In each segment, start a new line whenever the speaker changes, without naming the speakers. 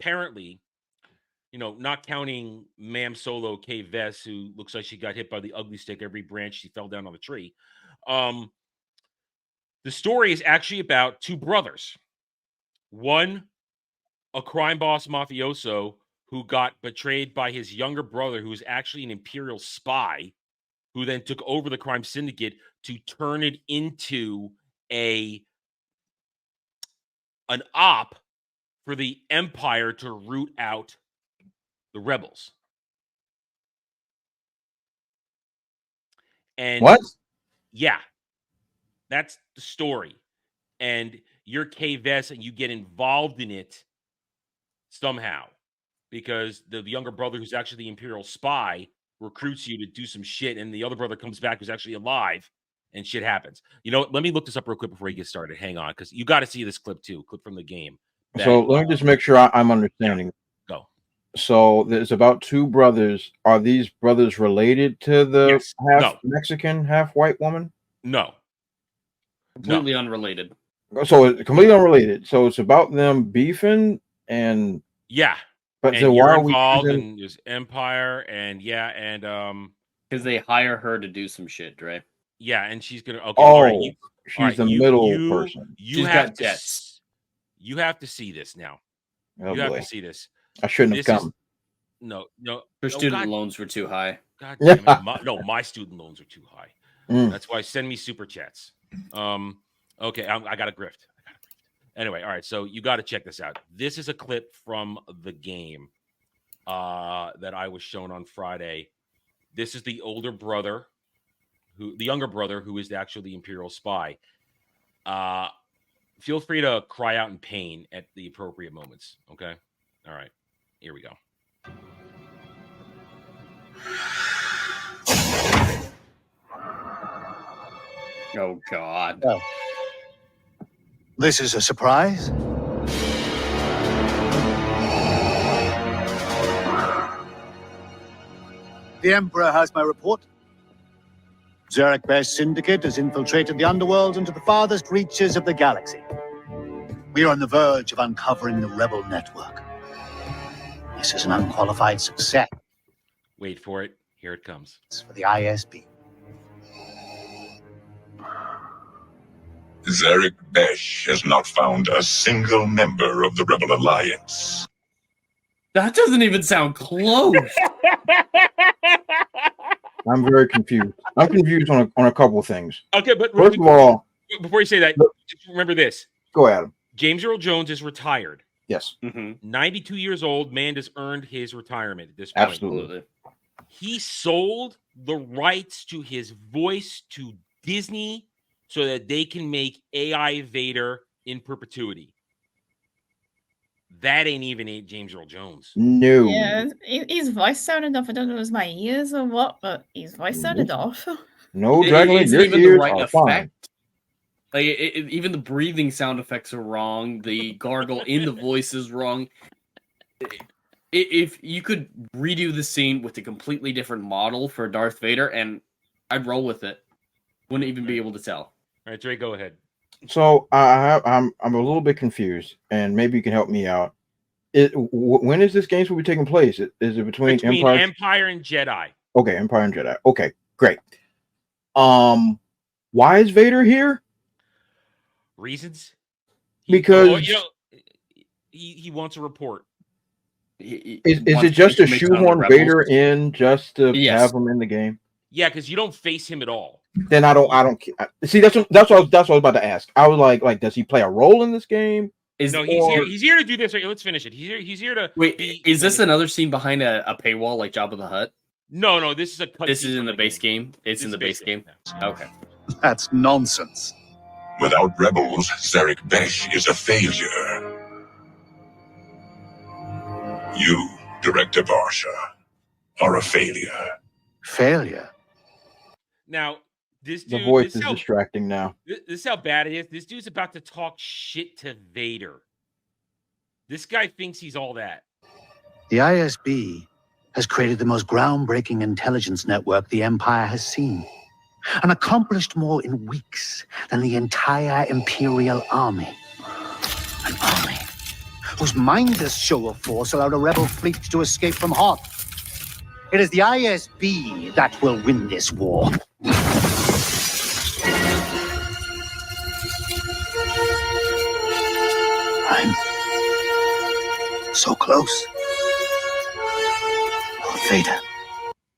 apparently, not counting Ma'am Solo K. Vess, who looks like she got hit by the ugly stick every branch she fell down on the tree. The story is actually about two brothers. One, a crime boss mafioso who got betrayed by his younger brother, who was actually an Imperial spy, who then took over the crime syndicate to turn it into an op for the Empire to root out the rebels. And
what?
Yeah, that's the story. And you're K. Vess and you get involved in it somehow because the younger brother, who's actually the Imperial spy, recruits you to do some shit, and the other brother comes back who's actually alive, and shit happens. Let me look this up real quick before you get started. Hang on, because you got to see this clip too. Clip from the game.
So let me just make sure I'm understanding.
Yeah. Go.
So there's about two brothers. Are these brothers related to the half Mexican, half white woman?
No.
Completely unrelated.
So it's completely unrelated. So it's about them beefing and
but so why are we involved in this Empire and
because they hire her to do some shit, Dre.
Yeah, and she's gonna
she's the middle person.
She's got debts. You have to see this now.
Oh,
you have to see this.
I shouldn't have come.
No.
Her student loans were too high.
God damn it. My student loans are too high. That's why send me super chats. Okay, I got a grift. Anyway, all right, so you got to check this out. This is a clip from the game that I was shown on Friday. This is the younger brother, who is actually the Imperial spy. Feel free to cry out in pain at the appropriate moments, okay? All right, here we go.
Oh, God.
Oh. This is a surprise? The Emperor has my report. Zarek Bear's syndicate has infiltrated the underworld into the farthest reaches of the galaxy. We are on the verge of uncovering the rebel network. This is an unqualified success.
Wait for it. Here it comes.
It's for the ISB.
Zarek Besh has not found a single member of the Rebel Alliance.
That doesn't even sound close.
I'm very confused. I'm confused on a couple of things.
Okay, but
first of all,
before you say that, just remember this.
Go ahead.
James Earl Jones is retired.
Yes.
92 years old. Man has earned his retirement at this point.
Absolutely.
He sold the rights to his voice to Disney so that they can make AI Vader in perpetuity. That ain't even James Earl Jones.
No.
Yeah, his voice sounded off. I don't know if it was my ears or what, but his voice sounded off.
No, Dragon, your
even
ears
the right
are
effect.
fine.
Like even the breathing sound effects are wrong. The gargle in the voice is wrong. If you could redo the scene with a completely different model for Darth Vader, and I'd roll with it. Wouldn't even be able to tell.
All right, Dre, go ahead.
So I'm a little bit confused, and maybe you can help me out. When is this game supposed to be taking place? Is it between
Empire and Jedi?
Okay, Empire and Jedi. Okay, great. Why is Vader here?
Reasons?
Because
he wants a report.
Is it just to shoehorn Vader in just to have him in the game?
Yeah, because you don't face him at all.
Then I don't see. That's what I was about to ask. I was like, does he play a role in this game?
He's here to do this. Right, let's finish it. He's here to
wait. Is this another scene behind a paywall like Jabba the Hutt?
No. This is a cut.
This is in the base game. It's in the base game. Okay,
that's nonsense.
Without rebels, Zarek Besh is a failure. You, Director Varsha, are a failure.
Failure?
Now, this dude...
The voice is distracting now.
This is how bad it is. This dude's about to talk shit to Vader. This guy thinks he's all that.
The ISB has created the most groundbreaking intelligence network the Empire has seen, and accomplished more in weeks than the entire Imperial army. An army whose mindless show of force allowed a rebel fleet to escape from Hoth. It is the ISB that will win this war. I'm so close. Lord Vader.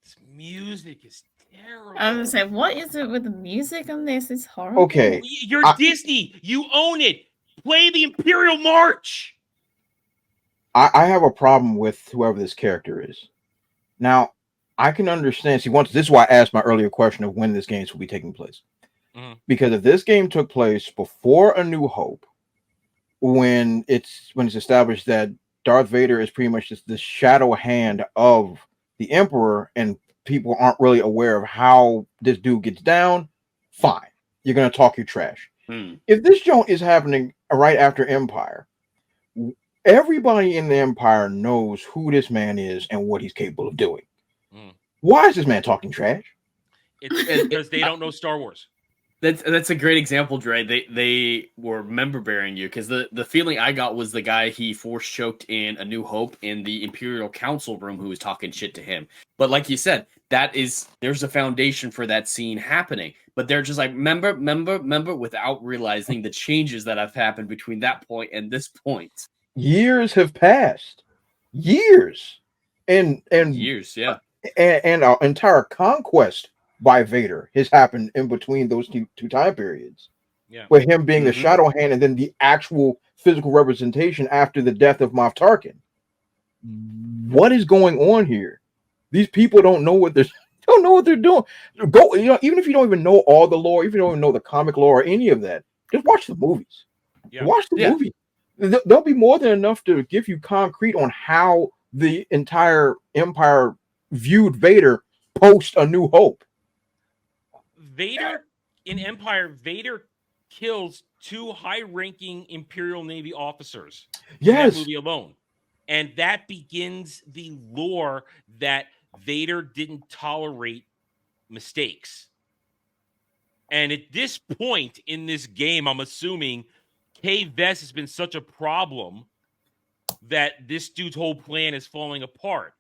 This music is terrible.
I was like, what is it with the music on this? It's horrible.
Okay,
You're Disney. You own it. Play the Imperial March.
I have a problem with whoever this character is. Now, I can understand. See, this is why I asked my earlier question of when this game will be taking place.
Mhm.
Because if this game took place before A New Hope, when it's established that Darth Vader is pretty much just the shadow hand of the Emperor, and people aren't really aware of how this dude gets down, fine. You're gonna talk your trash. If this joint is happening right after Empire, everybody in the Empire knows who this man is and what he's capable of doing. Why is this man talking trash?
It's because they don't know Star Wars.
That's a great example, Dre. They were member bearing you, because the feeling I got was the guy he force choked in A New Hope in the Imperial Council room who was talking shit to him. But like you said, there's a foundation for that scene happening. But they're just like member, without realizing the changes that have happened between that point and this point.
Years have passed. Years. And
Years, yeah.
And our entire conquest by Vader has happened in between those two time periods.
Yeah.
With him being the shadow hand and then the actual physical representation after the death of Moff Tarkin. What is going on here? These people don't know what they're doing. Go, even if you don't even know all the lore, if you don't even know the comic lore or any of that, just watch the movies.
Yeah.
Watch the movie. There'll be more than enough to give you concrete on how the entire Empire viewed Vader post A New Hope.
Vader in Empire, Vader kills 2 high-ranking Imperial Navy officers in that movie alone. And that begins the lore that Vader didn't tolerate mistakes. And at this point in this game, I'm assuming K-Vess has been such a problem that this dude's whole plan is falling apart.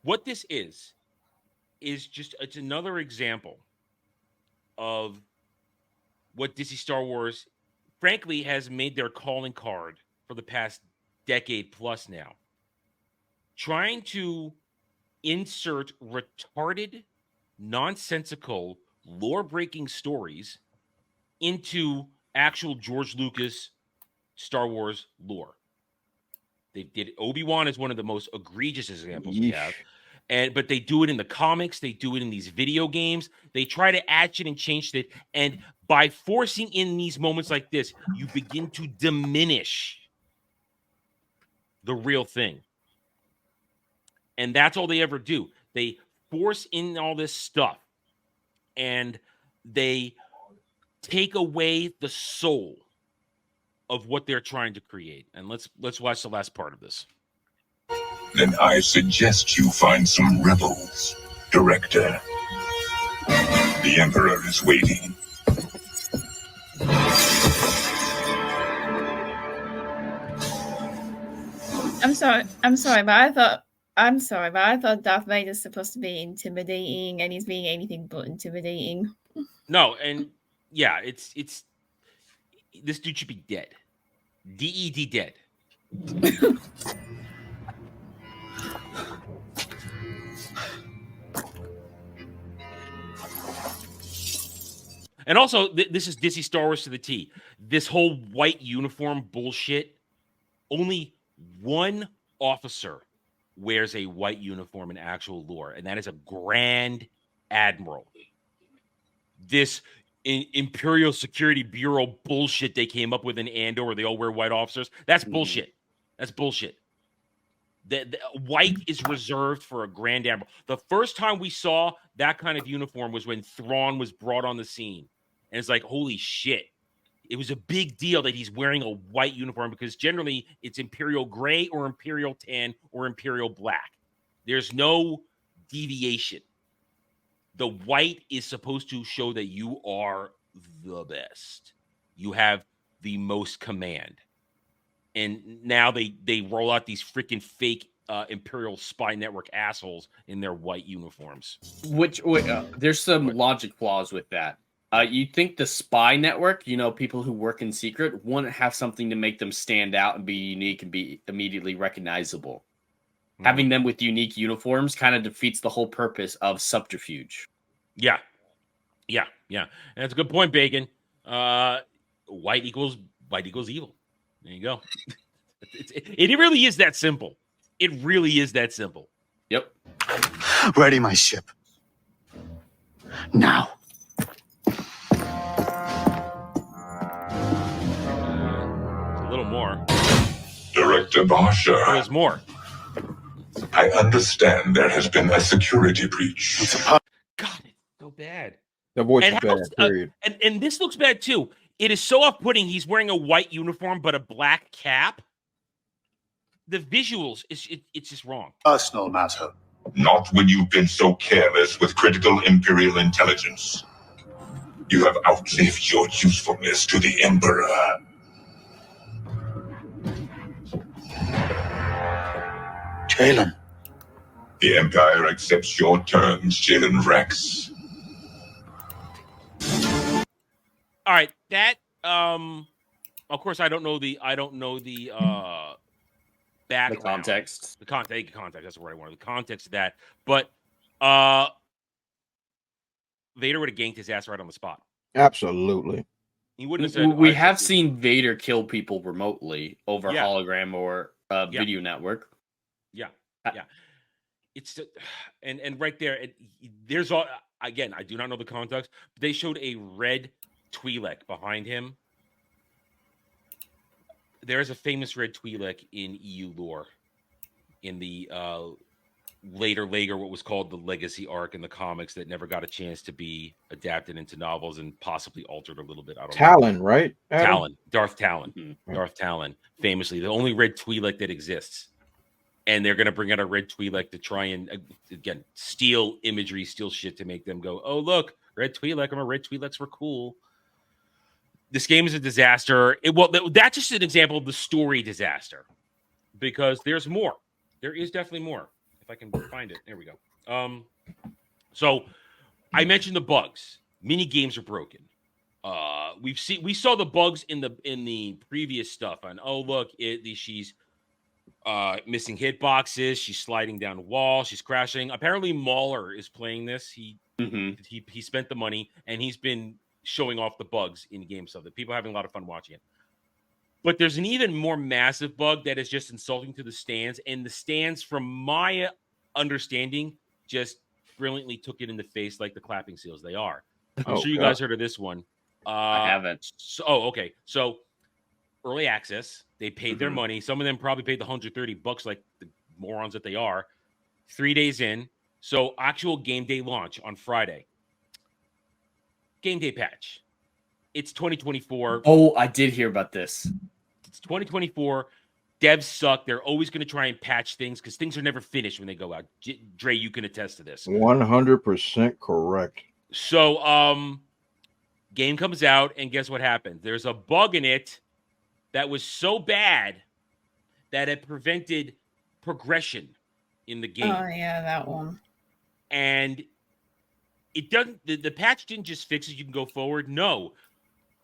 What this is just, it's another example of what Disney Star Wars, frankly, has made their calling card for the past decade plus now. Trying to insert retarded, nonsensical, lore-breaking stories into actual George Lucas Star Wars lore. They did Obi-Wan is one of the most egregious examples we have. But they do it in the comics, they do it in these video games. They try to add shit and change it. And by forcing in these moments like this, you begin to diminish the real thing. And that's all they ever do. They force in all this stuff and they take away the soul of what they're trying to create. And let's watch the last part of this.
Then I suggest you find some rebels, Director. The Emperor is waiting.
I'm sorry, but I thought Darth Vader is supposed to be intimidating, and he's being anything but intimidating.
No, and yeah, it's this dude should be dead. DED dead. And also, this is Disney Star Wars to the T. This whole white uniform bullshit. Only one officer wears a white uniform in actual lore, and that is a Grand Admiral. This Imperial Security Bureau bullshit they came up with in Andor, where they all wear white officers. That's bullshit. That's bullshit. The white is reserved for a Grand Admiral. The first time we saw that kind of uniform was when Thrawn was brought on the scene. And it's like, holy shit. It was a big deal that he's wearing a white uniform because generally it's Imperial gray or Imperial tan or Imperial black. There's no deviation. The white is supposed to show that you are the best. You have the most command. And now they roll out these freaking fake Imperial spy network assholes in their white uniforms.
There's some logic flaws with that. You think the spy network, people who work in secret, wouldn't have something to make them stand out and be unique and be immediately recognizable. Having them with unique uniforms kind of defeats the whole purpose of subterfuge.
Yeah. And that's a good point, Bacon. White equals evil. There you go. It really is that simple. It really is that simple.
Yep.
Ready my ship. Now.
A little more.
Director Barsha,
There's more.
I understand there has been a security breach.
God, it's so bad.
The voice
And
is
how-
bad. Period.
And this looks bad too. It is so off-putting. He's wearing a white uniform but a black cap. The visuals, it's just wrong.
Personal matter.
Not when you've been so careless with critical Imperial intelligence. You have outlived your usefulness to the Emperor.
Jalen.
The Empire accepts your terms, Jalen Rex.
All right, that of course I don't know the background.
The context.
The context, that's the word I wanted. The context of that. But Vader would have ganked his ass right on the spot.
Absolutely.
He wouldn't have said
We have seen Vader kill people remotely over
Yeah.
hologram or video network.
Yeah. It's and right there, there's all again. I do not know the context. But they showed a red Twi'lek behind him. There is a famous red Twi'lek in EU lore, in the later, what was called the Legacy arc in the comics that never got a chance to be adapted into novels and possibly altered a little bit. I don't know.
Talon, right? Adam?
Talon, Darth Talon,
Mm-hmm.
Darth Talon, famously the only red Twi'lek that exists. And they're going to bring out a red Twi'lek to try and, again, steal imagery, steal shit to make them go, oh, look, red Twi'lek. I'm a red Twi'leks were cool. This game is a disaster. That's just an example of the story disaster because there's more. There is definitely more. If I can find it. There we go. So I mentioned the bugs. Mini games are broken. We saw the bugs in the previous stuff. And oh, look, she's missing hitboxes. She's sliding down a wall. She's crashing. Apparently, Mauler is playing this. He spent the money and he's been showing off the bugs in game stuff that people are having a lot of fun watching it. But there's an even more massive bug that is just insulting to the stands, and the stands, from my understanding, just brilliantly took it in the face like the clapping seals they are. I'm sure you guys heard of this one.
I haven't.
Okay. So early access, they paid their money. Some of them probably paid the $130 like the morons that they are. 3 days in. So actual game day launch on Friday. Game day patch. It's 2024.
Oh, I did hear about this.
It's 2024. Devs suck. They're always going to try and patch things because things are never finished when they go out. Dre, you can attest to this.
100% correct.
So, game comes out, and guess what happens? There's a bug in it that was so bad that it prevented progression in the game.
Oh yeah, that one.
And it doesn't. The patch didn't just fix it. You can go forward. No,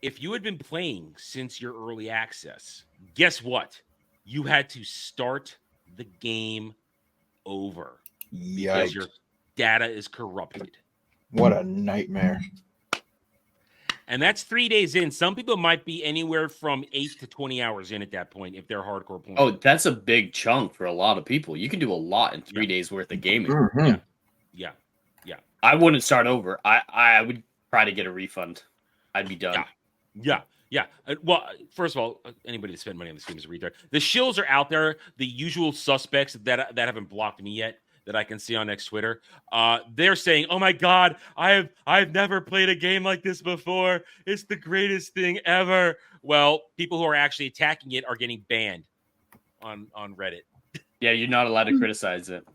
if you had been playing since your early access, guess what? You had to start the game over because
Yikes.
your data is corrupted.
What a nightmare.
And that's 3 days in. Some people might be anywhere from 8 to 20 hours in at that point if they're hardcore playing.
Oh, that's a big chunk for a lot of people. You can do a lot in 3 days worth of gaming.
Mhm.
Yeah.
I wouldn't start over. I would try to get a refund. I'd be done.
Yeah. Well, first of all, anybody that spent money on this game is a retard. The shills are out there. The usual suspects that haven't blocked me yet that I can see on X Twitter. They're saying, "Oh my God, I've never played a game like this before. It's the greatest thing ever." Well, people who are actually attacking it are getting banned on Reddit.
Yeah, you're not allowed to criticize it.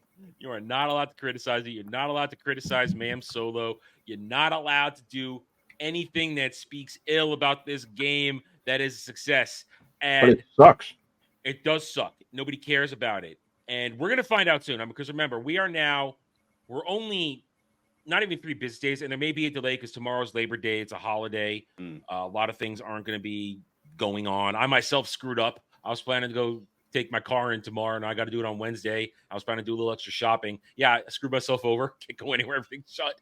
You are not allowed to criticize it. You're not allowed to criticize Ma'am Solo. You're not allowed to do anything that speaks ill about this game That is a success.
But
And
it sucks.
it does suck. Nobody cares about it. And we're going to find out soon. Because remember, we're only not even 3 business days, and there may be a delay because tomorrow's Labor Day. It's a holiday. A lot of things aren't going to be going on. I myself screwed up. I was planning to go take my car in tomorrow, and I got to do it on Wednesday. I was planning to do a little extra shopping. Yeah, I screwed myself over. Can't go anywhere. Everything's shut.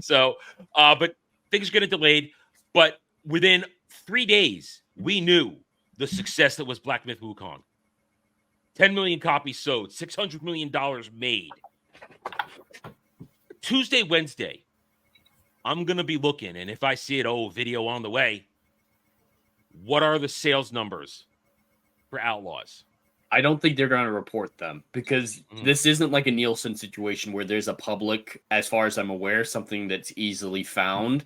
So, but things are getting delayed. But within 3 days, we knew the success that was Black Myth Wukong. 10 million copies sold, $600 million made. Tuesday, Wednesday, I'm going to be looking, and if I see it, video on the way, what are the sales numbers for Outlaws?
I don't think they're going to report them because this isn't like a Nielsen situation where there's a public, as far as I'm aware, something that's easily found.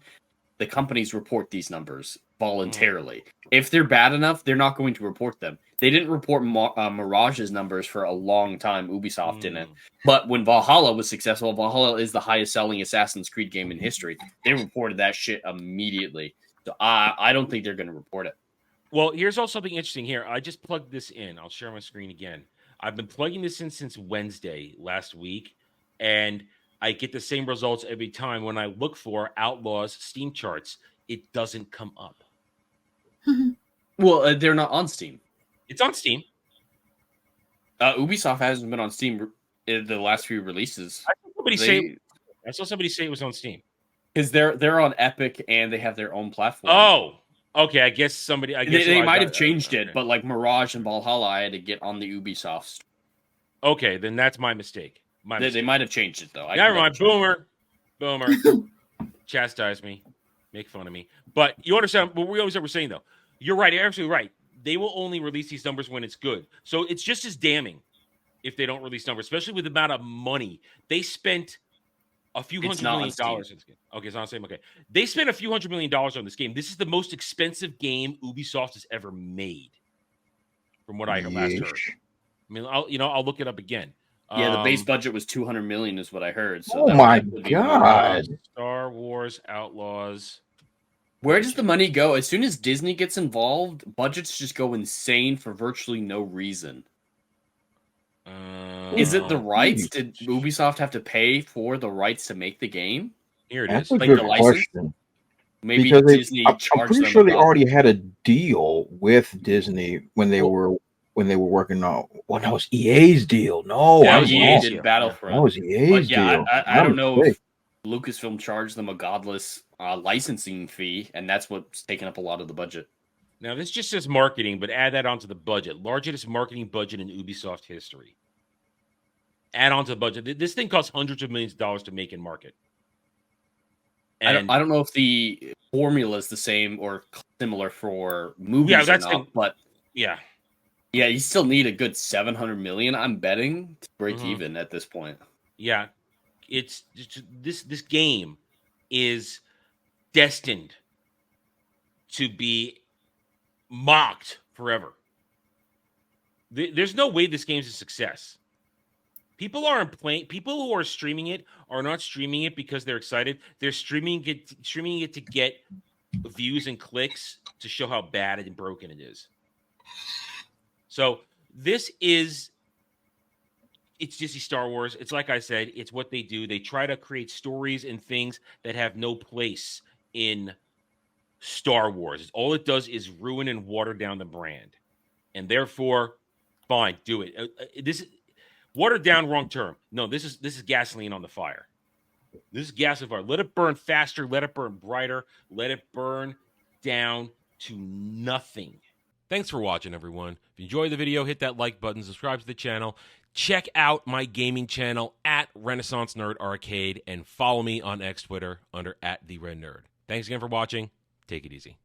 The companies report these numbers voluntarily. If they're bad enough, they're not going to report them. They didn't report Mirage's numbers for a long time. Ubisoft didn't. But when Valhalla was successful, Valhalla is the highest selling Assassin's Creed game in history. They reported that shit immediately. So I don't think they're going to report it.
Well, here's also something interesting here. I just plugged this in. I'll share my screen again. I've been plugging this in since Wednesday last week, and I get the same results every time. When I look for Outlaws Steam charts, it doesn't come up.
Well, they're not on Steam.
It's on Steam.
Ubisoft hasn't been on Steam in the last few releases.
I saw somebody say it was on Steam.
Because they're on Epic and they have their own platform.
Oh, okay. I guess
they might have changed it, but like Mirage and Valhalla, I had to get on the Ubisoft store.
Okay, then that's my mistake.
They might have changed it though.
Never mind. Boomer. Chastise me, make fun of me. But you understand what we always were saying though. You're right. You're absolutely right. They will only release these numbers when it's good. So it's just as damning if they don't release numbers, especially with the amount of money they spent. A few $100 million in this game. Okay, it's not the same. Okay, they spent a few $100 million on this game. This is the most expensive game Ubisoft has ever made, from what I last heard. I mean, I'll look it up again.
Yeah, the base budget was $200 million, is what I heard. So
oh my god!
Star Wars Outlaws.
Where does the money go? As soon as Disney gets involved, budgets just go insane for virtually no reason. Is it the rights? Did Ubisoft have to pay for the rights to make the game?
Here it
That's
is.
a good question.
Maybe
because
Disney
I'm
charged
pretty
them.
sure they already had a deal with Disney when they were working on. Well, that was EA's deal. No,
Yeah,
I was
EA
wrong.
did Battlefront.
That was EA's deal.
I don't know if Lucasfilm charged them a godless licensing fee, and that's what's taking up a lot of the budget.
Now, this just says marketing, but add that onto the budget. Largest marketing budget in Ubisoft history. Add on to the budget. This thing costs hundreds of millions of dollars to make and market. And
I don't know if the formula is the same or similar for movies or not, but
yeah,
you still need a good 700 million, I'm betting, to break even at this point.
Yeah, it's this game is destined to be mocked forever. There's no way this game's a success. People who are streaming it are not streaming it because they're excited. They're streaming it to get views and clicks to show how bad and broken it is. So it's Disney Star Wars. It's like I said, it's what they do. They try to create stories and things that have no place in Star Wars. All it does is ruin and water down the brand. And therefore, fine, do it. This is watered down, wrong term. No, this is gasoline on the fire. This is gas on fire. Let it burn faster. Let it burn brighter. Let it burn down to nothing. Thanks for watching, everyone. If you enjoyed the video, hit that like button, subscribe to the channel. Check out my gaming channel at Renaissance Nerd Arcade and follow me on X Twitter under @TheRedNerd. Thanks again for watching. Take it easy.